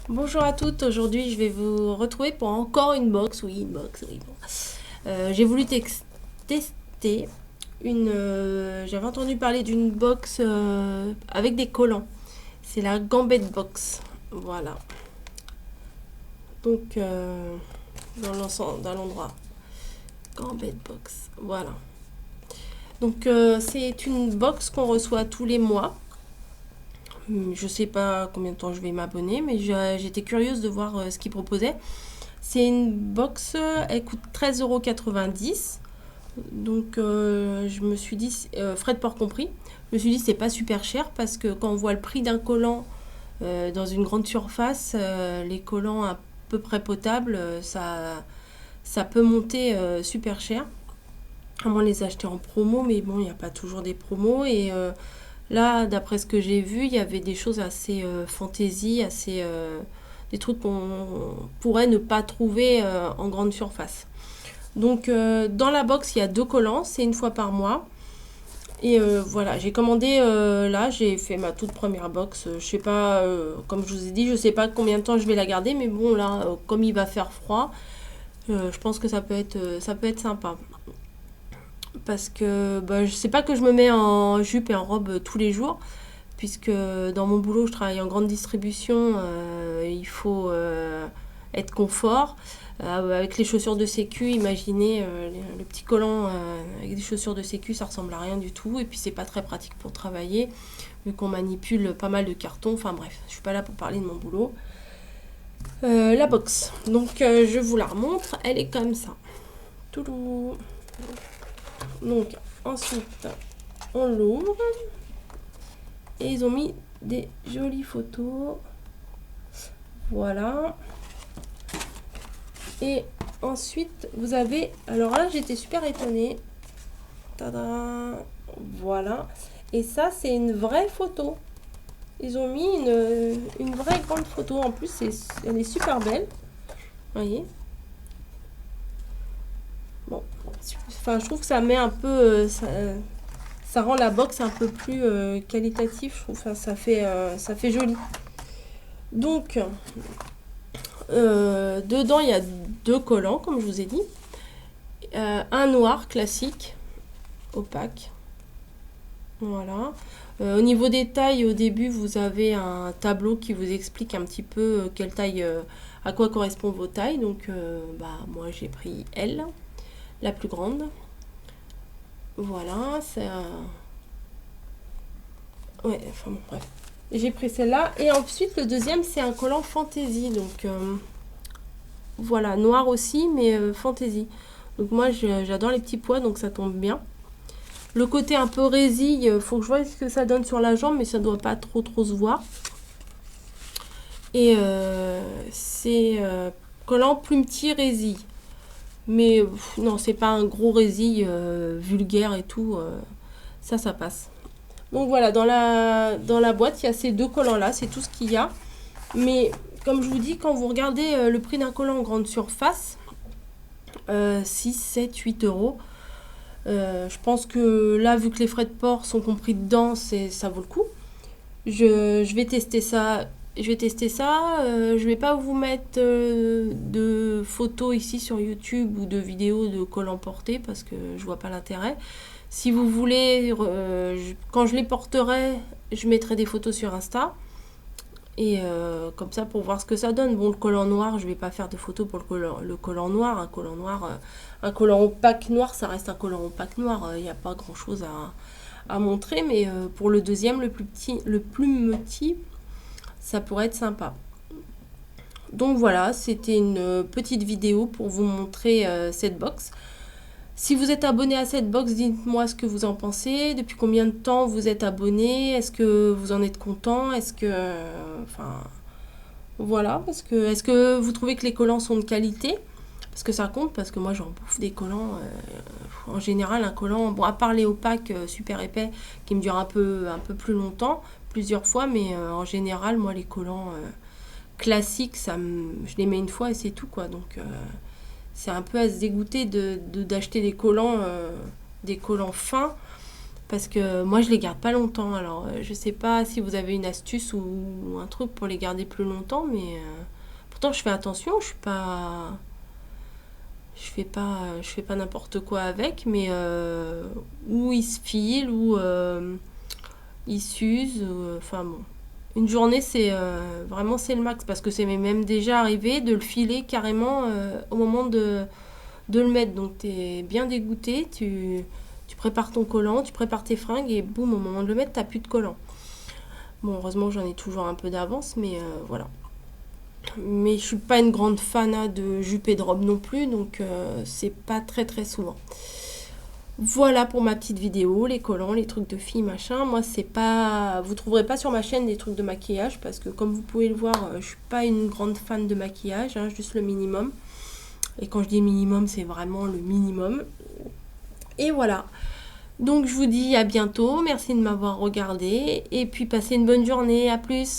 Bonjour à toutes, aujourd'hui je vais vous retrouver pour encore une box, oui une box, oui bon. J'ai voulu tester une, j'avais entendu parler d'une box avec des collants, c'est la Gambette Box, voilà, donc dans l'ensemble, dans l'endroit, Gambette Box, voilà. Donc c'est une box qu'on reçoit tous les mois. Je sais pas combien de temps je vais m'abonner, mais j'étais curieuse de voir ce qu'ils proposaient. C'est une box, elle coûte 13,90 €. Donc je me suis dit, frais de port compris, je me suis dit c'est pas super cher parce que quand on voit le prix d'un collant dans une grande surface, les collants à peu près potables, ça peut monter super cher. À moins de les acheter en promo, mais bon, il n'y a pas toujours des promos. Et là, d'après ce que j'ai vu, il y avait des choses assez fantasy, assez des trucs qu'on pourrait ne pas trouver en grande surface. Donc dans la box, il y a 2 collants, c'est une fois par mois. Et voilà, j'ai commandé là, j'ai fait ma toute première box. Je sais pas, comme je vous ai dit, je sais pas combien de temps je vais la garder, mais bon là, comme il va faire froid, je pense que ça peut être sympa. Parce que bah, je sais pas que je me mets en jupe et en robe tous les jours, puisque dans mon boulot, je travaille en grande distribution, il faut être confort. Avec les chaussures de sécu, imaginez le petit collant avec des chaussures de sécu, ça ressemble à rien du tout. Et puis c'est pas très pratique pour travailler, vu qu'on manipule pas mal de cartons. Enfin bref, je suis pas là pour parler de mon boulot. La box, donc je vous la remontre, elle est comme ça. Toulou. Donc ensuite, on l'ouvre. Et ils ont mis des jolies photos. Voilà. Et ensuite, vous avez... Alors là, j'étais super étonnée. Tada. Voilà. Et ça, c'est une vraie photo. Ils ont mis une vraie grande photo. En plus, elle est super belle. Vous voyez. Bon. Enfin, je trouve que ça met un peu... ça rend la box un peu plus qualitatif. Je trouve. Enfin, ça fait joli. Donc... dedans, il y a 2 collants, comme je vous ai dit. Un noir classique, opaque. Voilà. Au niveau des tailles, au début, vous avez un tableau qui vous explique un petit peu quelle taille, à quoi correspondent vos tailles. Donc, bah, moi, j'ai pris L, la plus grande. Voilà, c'est un... Ouais, enfin bon, bref. J'ai pris celle-là. Et ensuite, le deuxième, c'est un collant fantaisie. Donc, voilà, noir aussi, mais fantaisie. Donc moi, j'adore les petits pois, donc ça tombe bien. Le côté un peu résille, faut que je vois ce que ça donne sur la jambe, mais ça doit pas trop se voir. Et c'est collant plumetis résille. Mais non, c'est pas un gros résille vulgaire et tout. Ça passe. Donc voilà, dans la boîte, il y a ces 2 collants-là, c'est tout ce qu'il y a. Mais comme je vous dis, quand vous regardez le prix d'un collant en grande surface, 6, 7, 8 euros. Je pense que là, vu que les frais de port sont compris dedans, ça vaut le coup. Je vais tester ça. Je vais pas vous mettre de photos ici sur YouTube ou de vidéos de collants portés parce que je vois pas l'intérêt. Si vous voulez, quand je les porterai, je mettrai des photos sur Insta. Et comme ça, pour voir ce que ça donne. Bon, le collant noir, je vais pas faire de photos pour le collant noir. Un collant opaque noir, ça reste un collant opaque noir. Il n'y a pas grand chose à montrer. Mais pour le deuxième, le plus petit, ça pourrait être sympa. Donc voilà, c'était une petite vidéo pour vous montrer cette box. Si vous êtes abonné à cette box, dites-moi ce que vous en pensez. Depuis combien de temps vous êtes abonné? Est-ce que vous en êtes content? Est-ce que... enfin... Voilà, parce que... Est-ce que vous trouvez que les collants sont de qualité? Parce que ça compte, parce que moi j'en bouffe des collants. En général, un collant, bon, à part les opaques super épais, qui me durent un peu plus longtemps, plusieurs fois, mais en général, moi les collants classiques, je les mets une fois et c'est tout, quoi. Donc... c'est un peu à se dégoûter d'acheter des collants fins Parce que moi, je les garde pas longtemps. Alors, je sais pas si vous avez une astuce ou un truc pour les garder plus longtemps, mais pourtant, je fais attention. Je fais pas n'importe quoi avec, mais ou ils se filent, ou ils s'usent. Enfin bon, une journée, c'est vraiment c'est le max parce que c'est même déjà arrivé de le filer carrément au moment de le mettre. Donc, tu es bien dégoûté. Tu prépares ton collant, tu prépares tes fringues et boum, au moment de le mettre, t'as plus de collant. Bon, heureusement, j'en ai toujours un peu d'avance, mais voilà. Mais je suis pas une grande fan de jupe et de robe non plus, donc c'est pas très très souvent. Voilà pour ma petite vidéo, les collants, les trucs de filles, machin. Moi, c'est pas... Vous trouverez pas sur ma chaîne des trucs de maquillage, parce que comme vous pouvez le voir, je suis pas une grande fan de maquillage, hein, juste le minimum. Et quand je dis minimum, c'est vraiment le minimum. Et voilà. Donc je vous dis à bientôt, merci de m'avoir regardé et puis passez une bonne journée, à plus.